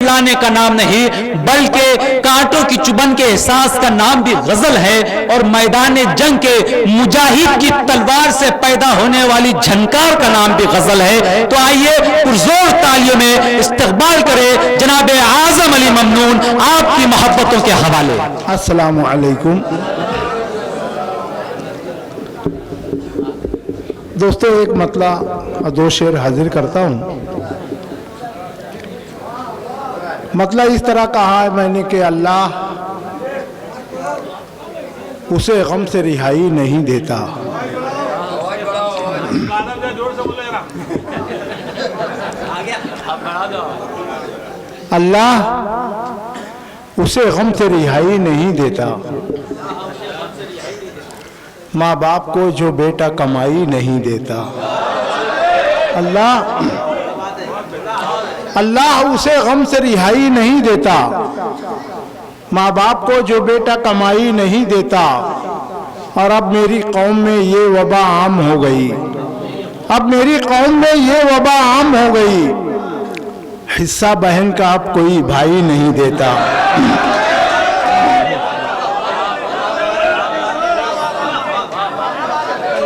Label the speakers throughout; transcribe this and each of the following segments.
Speaker 1: बतलाने का नाम नहीं, बल्कि कांटों की चुभन के एहसास का नाम भी गजल है, और मैदान जंग के मुजाहिद की तलवार से पैदा होने वाली झनकार का नाम भी गजल है। तो आइए पुरजोर तालियों में इस्तकबाल करें जनाब आजम अली ममनून आपकी मोहब्बतों के हवाले।
Speaker 2: अस्सलामु अलैकुम दोस्तों, एक मतला और दो शेर हाजिर करता हूँ। मतला इस तरह कहा है मैंने कि अल्लाह उसे गम से रिहाई नहीं देता। अल्लाह उसे गम से रिहाई नहीं देता। माँ बाप को जो बेटा कमाई नहीं देता। अल्लाह उसे गम से रिहाई नहीं देता। माँ बाप को जो बेटा कमाई नहीं देता। और अब मेरी कौम में ये वबा आम हो गई। अब मेरी कौम में ये वबा आम हो गई। हिस्सा बहन का अब कोई भाई नहीं देता।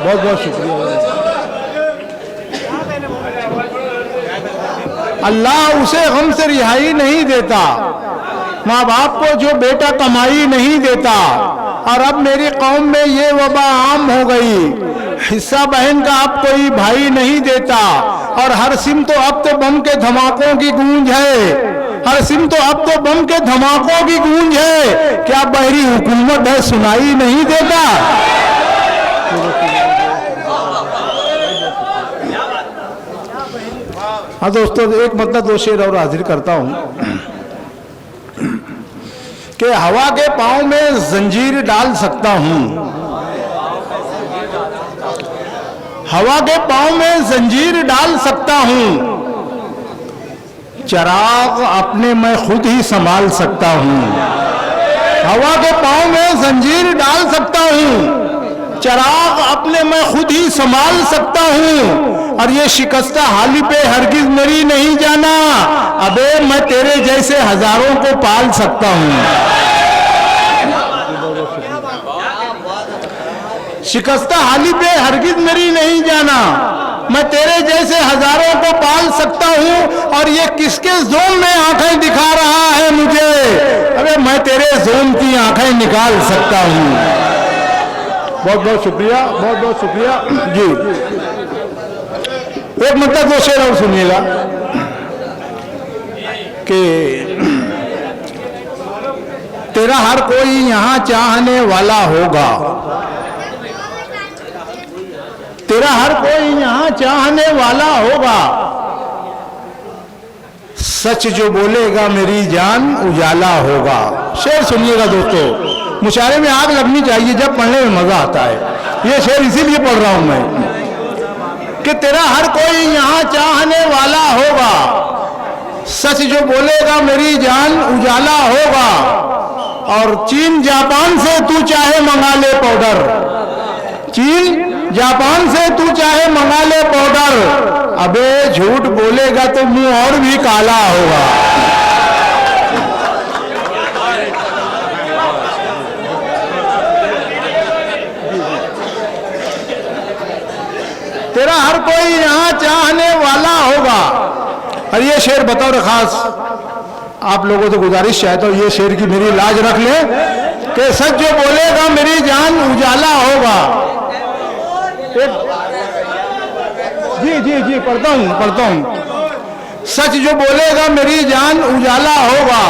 Speaker 2: बहुत बहुत शुक्रिया। अल्लाह उसे गम से रिहाई नहीं देता। माँ बाप को जो बेटा कमाई नहीं देता। और अब मेरी कौम में ये वबा आम हो गई। हिस्सा बहन का अब कोई भाई नहीं देता। और हर सिम तो अब तो बम के धमाकों की गूंज है। हर सिम तो अब तो बम के धमाकों की गूंज है। क्या बहरी हुकूमत है सुनाई नहीं देता। हाँ दोस्तों, एक मतलब दो शेर और हाजिर करता हूं कि हवा के पांव में जंजीर डाल सकता हूं। हवा के पांव में जंजीर डाल सकता हूं। चिराग अपने मैं खुद ही संभाल सकता हूं। हवा के पांव में जंजीर डाल सकता हूं। चिराग अपने मैं खुद ही संभाल सकता हूं। और ये शिकस्ता हाली पे हरगिज मेरी नहीं जाना। अबे मैं तेरे जैसे हजारों को पाल सकता हूं। शिकस्ता हाली पे हरगिज मेरी नहीं जाना। मैं तेरे जैसे हजारों को पाल सकता हूं। और ये किसके जोन में आंखें दिखा रहा है मुझे। अबे मैं तेरे जोन की आंखें निकाल सकता हूं। बहुत बहुत शुक्रिया, बहुत बहुत शुक्रिया जी। एक मतलब दो शेर और सुनिएगा कि तेरा हर कोई यहाँ चाहने वाला होगा। तेरा हर कोई यहाँ चाहने वाला होगा। सच जो बोलेगा मेरी जान उजाला होगा। शेर सुनिएगा दोस्तों, मुशायरे में आग लगनी चाहिए, जब पढ़ने में मजा आता है। ये शेर इसीलिए पढ़ रहा हूं मैं कि तेरा हर कोई यहाँ चाहने वाला होगा। सच जो बोलेगा मेरी जान उजाला होगा। और चीन जापान से तू चाहे मंगा ले पाउडर। चीन जापान से तू चाहे मंगा ले पाउडर। अबे झूठ बोलेगा तो मुंह और भी काला होगा। तेरा हर कोई यहाँ चाहने वाला होगा। और ये शेर बतौर खास आप लोगों से गुजारिश चाहता हूँ, ये शेर की मेरी लाज रख ले कि सच जो बोलेगा मेरी जान उजाला होगा। जी जी जी पढ़ता हूँ। सच जो बोलेगा मेरी जान उजाला होगा।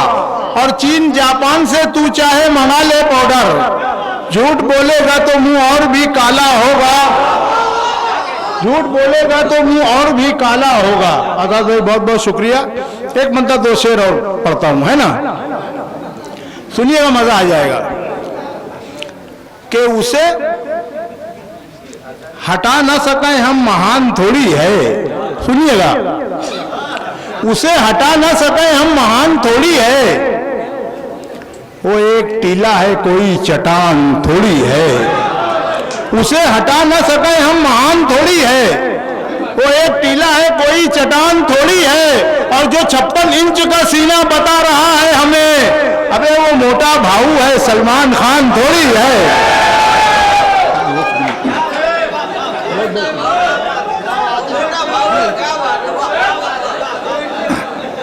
Speaker 2: और चीन जापान से तू चाहे मंगा ले पाउडर। झूठ बोलेगा तो मुंह और भी काला होगा। झूठ बोलेगा तो मुंह और भी काला होगा। आजाद भाई बहुत बहुत शुक्रिया। एक मतलब दो शेर और पढ़ता हूं, है ना, सुनिएगा, मजा आ जाएगा। कि उसे हटा ना सके हम महान थोड़ी है। सुनिएगा, उसे हटा ना सके हम महान थोड़ी है। वो एक टीला है कोई चट्टान थोड़ी है। उसे हटा ना सके हम महान थोड़ी है। वो एक टीला है, कोई चट्टान थोड़ी है, और जो 56 इंच का सीना बता रहा है हमें, अबे वो मोटा भाऊ है, सलमान खान थोड़ी है।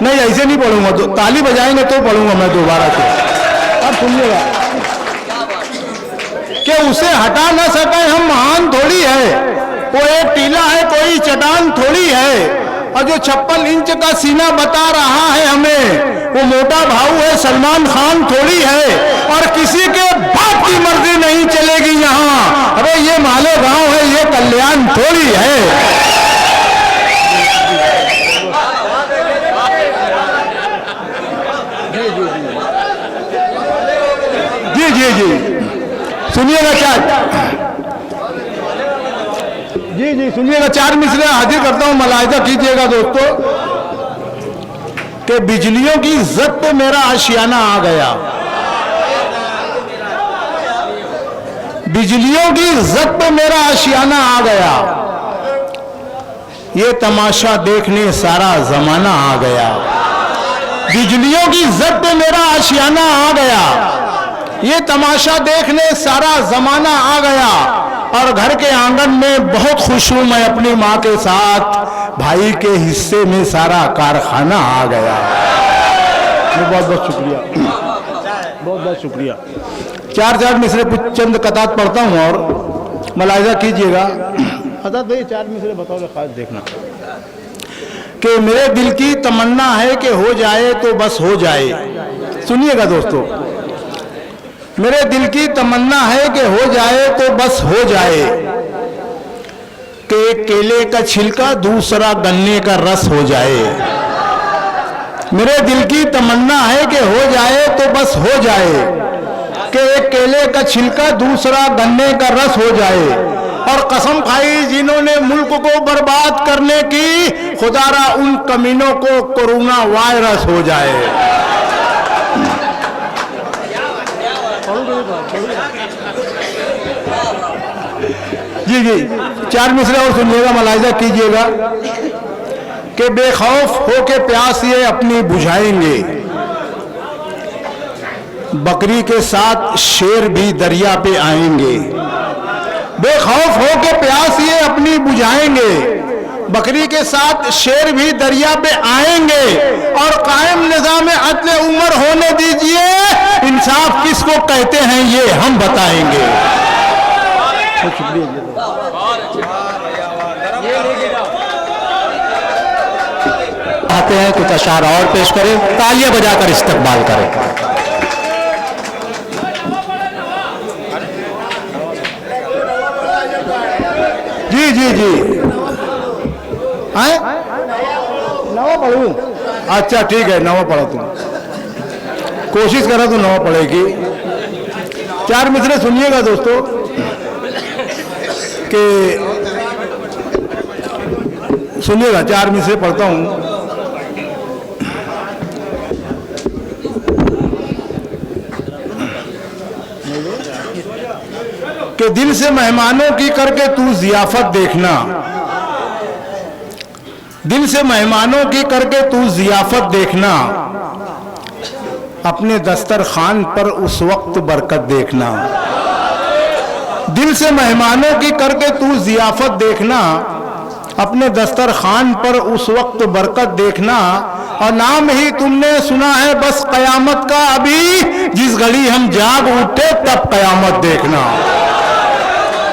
Speaker 2: नहीं ऐसे नहीं पढ़ूंगा, तो ताली बजाएंगे तो पढ़ूंगा मैं दोबारा से। अब सुनिएगा कि उसे हटा ना सके हम महान थोड़ी है, वो एक टीला है, कोई चट्टान थोड़ी है, और जो 56 इंच का सीना बता रहा है हमें, वो मोटा भाऊ है, सलमान खान थोड़ी है, और किसी के बाप की मर्जी नहीं चलेगी यहाँ। अरे ये मालेगांव है, ये कल्याण थोड़ी है। जी जी जी सुनिएगा जी सुनिएगा, 4 मिसरे हाजिर करता हूं, मुलाहिजा कीजिएगा दोस्तों कि बिजलियों की इज्जत पे मेरा आशियाना आ गया, बिजलियों की इज्जत पे मेरा आशियाना आ गया, ये तमाशा देखने सारा जमाना आ गया। बिजलियों की इज्जत पे मेरा आशियाना आ गया, ये तमाशा देखने सारा जमाना आ गया, और घर के आंगन में बहुत खुश हूं मैं अपनी माँ के साथ, भाई के हिस्से में सारा कारखाना आ गया। बहुत बहुत शुक्रिया, बहुत बहुत शुक्रिया। 4 मिसरे कुछ चंद कतात पढ़ता हूं और मुलाहिजा कीजिएगा। हजरत भाई 4 मिसरे बताओ खास देखना कि मेरे दिल की तमन्ना है कि हो जाए तो बस हो जाए। सुनिएगा दोस्तों, मेरे दिल की तमन्ना है कि हो जाए तो बस हो जाए, कि एक केले का छिलका दूसरा गन्ने का रस हो जाए। मेरे दिल की तमन्ना है कि हो जाए तो बस हो जाए, कि एक केले का छिलका दूसरा गन्ने का रस हो जाए, और कसम खाई जिन्होंने मुल्क को बर्बाद करने की, खुदारा उन कमीनों को कोरोना वायरस हो जाए। जी जी 4 मिसरे और सुनिएगा, मुलाहिजा कीजिएगा कि बेखौफ हो के प्यास ये अपनी बुझाएंगे, बकरी के साथ शेर भी दरिया पे आएंगे। बेखौफ हो के प्यास ये अपनी बुझाएंगे, बकरी के साथ शेर भी दरिया पे आएंगे, और कायम निज़ाम अदल उमर होने दीजिए, इंसाफ किसको कहते हैं ये हम बताएंगे।
Speaker 1: आते हैं कुछ अशार और पेश करें, तालियां बजाकर इस्तकबाल करें।
Speaker 2: जी जी जी आए नवा पढ़ूं? अच्छा ठीक है, नवा पढ़ा तुम, कोशिश करा तो नवा पढ़ेगी। 4 मिसरे सुनिएगा दोस्तों कि सुनिएगा, 4 मिसरे पढ़ता हूं। कि दिल से मेहमानों की करके तू जियाफत देखना, दिल से मेहमानों की करके तू जियाफत देखना, अपने दस्तरखान पर उस वक्त बरकत देखना। दिल से मेहमानों की करके तू जियाफत देखना, अपने दस्तरखान पर उस वक्त बरकत देखना, और नाम ही तुमने सुना है बस कयामत का, अभी जिस घड़ी हम जाग उठे तब कयामत देखना।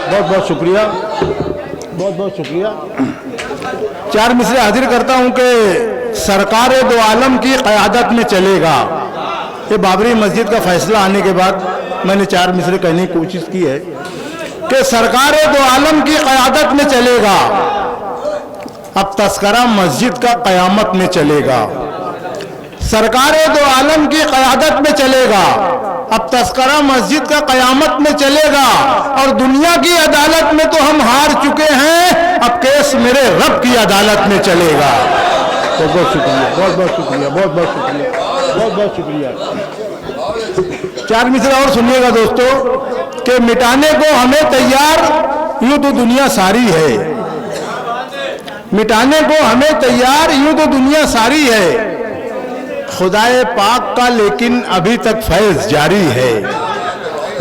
Speaker 2: बहुत बहुत शुक्रिया, बहुत बहुत शुक्रिया। 4 मिसरे हाजिर करता हूं कि सरकार दो आलम की क़यादत में चलेगा। ये बाबरी मस्जिद का फैसला आने के बाद मैंने 4 मिसरे कहने की कोशिश की है कि सरकार दो आलम की क़यादत में चलेगा, अब तस्करा मस्जिद का क़यामत में चलेगा। सरकार दो आलम की क़यादत में चलेगा, अब तस्करा मस्जिद का क़यामत में चलेगा, और दुनिया की अदालत में तो हम हार चुके हैं, अब केस मेरे रब की अदालत में चलेगा। बहुत बहुत शुक्रिया, बहुत बहुत शुक्रिया, बहुत बहुत शुक्रिया, बहुत बहुत शुक्रिया। 4 मिसरे और सुनिएगा दोस्तों कि मिटाने को हमें तैयार यूं तो दुनिया सारी है, मिटाने को हमें तैयार यूं तो दुनिया सारी है, खुदाए पाक का लेकिन अभी तक फैज जारी है।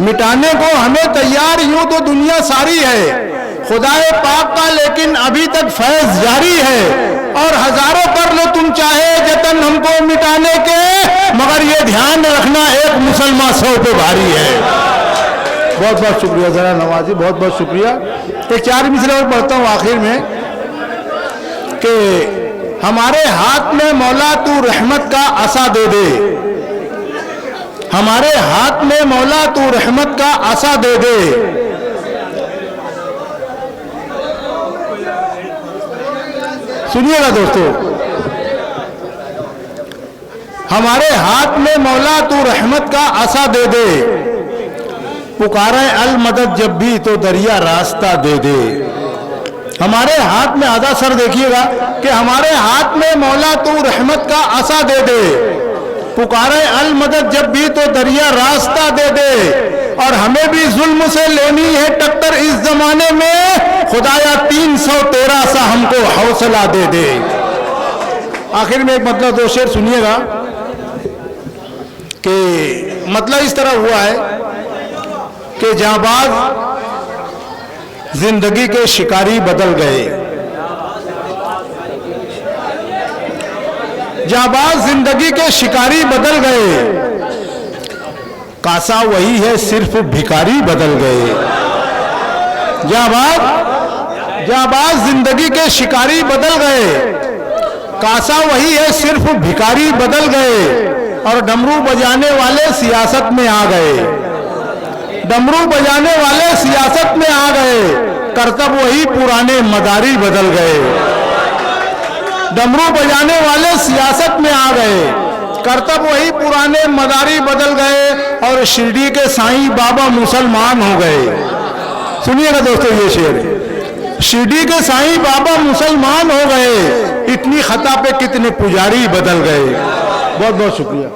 Speaker 2: मिटाने को हमें तैयार यूं तो दुनिया सारी है, खुदाए पाक का लेकिन अभी तक फैज जारी है। और हजारों कर लो तुम चाहे जतन हमको मिटाने के, मगर ये ध्यान रखना एक मुसलमान 100 पे भारी है। बहुत बहुत शुक्रिया जरा नवाजी, बहुत बहुत शुक्रिया। एक 4 मिसरे और पढ़ता हूँ आखिर में कि हमारे हाथ में मौला तू रहमत का आसा दे दे, हमारे हाथ में मौला तू रहमत का आसा दे दे। सुनिएगा दोस्तों, हमारे हाथ में मौला तू रहमत का आसा दे दे, पुकारे अल मदद जब भी तो दरिया रास्ता दे दे। हमारे हाथ में आधा सर देखिएगा कि हमारे हाथ में मौला तू रहमत का आसा दे दे, पुकारे अल मदद जब भी तो दरिया रास्ता दे दे। और हमें भी जुल्म से लेनी है टक्कर इस जमाने में, खुदाया 313 सा हमको हौसला दे दे। आखिर में एक मतलब 2 शेर सुनिएगा कि मतलब इस तरह हुआ है कि जाबाज जिंदगी के शिकारी बदल गए, जाबाज जिंदगी के शिकारी बदल गए, कासा वही है सिर्फ भिखारी बदल गए। जाबाज जिंदगी के शिकारी बदल गए, कासा वही है सिर्फ भिखारी बदल गए। और डमरू बजाने वाले सियासत में आ गए, डमरू बजाने वाले सियासत में आ गए, करतब वही पुराने मदारी बदल गए। डमरू बजाने वाले सियासत में आ गए, करतब वही पुराने मदारी बदल गए। और शिरडी के साईं बाबा मुसलमान हो गए। सुनिएगा दोस्तों ये शेर, शिरडी के साईं बाबा मुसलमान हो गए, इतनी खता पे कितने पुजारी बदल गए। बहुत बहुत शुक्रिया।